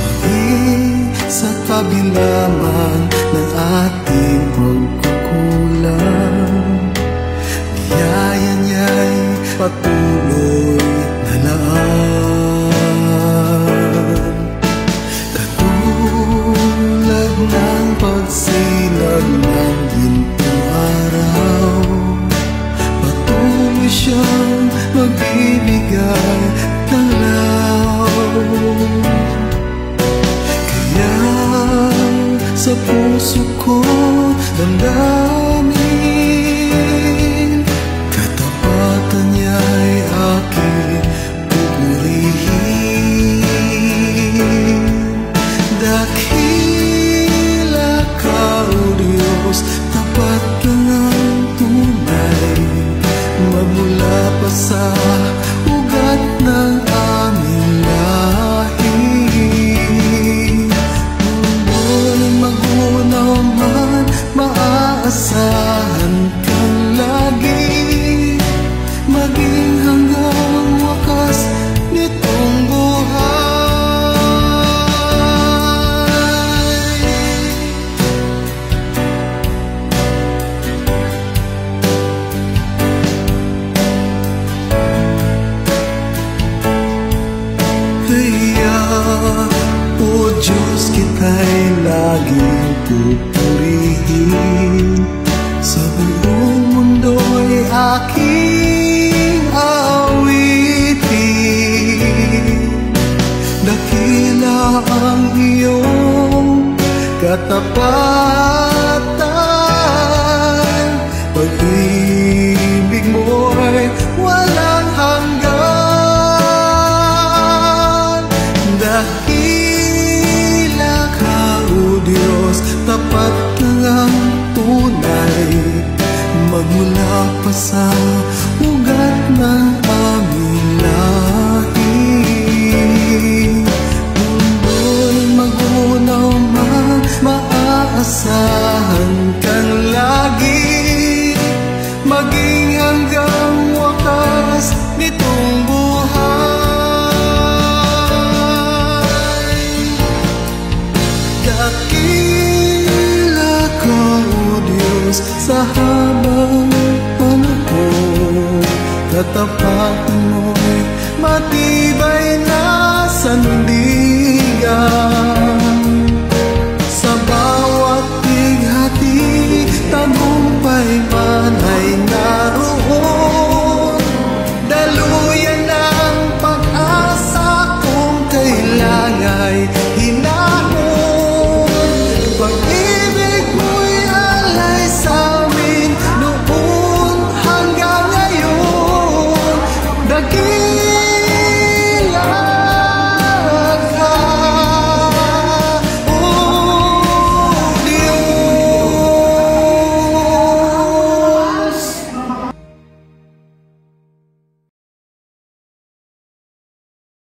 Maging sa kabila man ng ating pagkukulang, biyaya niya'y patuloy na laan. Katulad ng pagsilag ng gintong araw, patuloy siyang magbibigay ng law. Kaya sa puso ko damdamin, katapatan niya'y aking pupurihin. Dakila ka, O Diyos, tapat lang ang tunay, magmula pa sa ugat ng aming lahi. Mundo'y magunaw man, maaasahan kang lagi, maging hanggang wakas nitong buhay. Kaya, O Diyos, kita'y laging pupurihin. Sa buong mundo'y aking awitin. Dakila ang iyong katapatan, pag-ibig mo'y walang hanggan. Dakila ka, O Diyos, tapat lang ang tunay, magmula pa sa ugat ng aming lahi. Mundo'y magunaw man, maaasahan kang lagi, maging hanggang wakas nitong buhay. Dakila ka, O Diyos, sa habang panahon, katapatan mo'y matibay na sa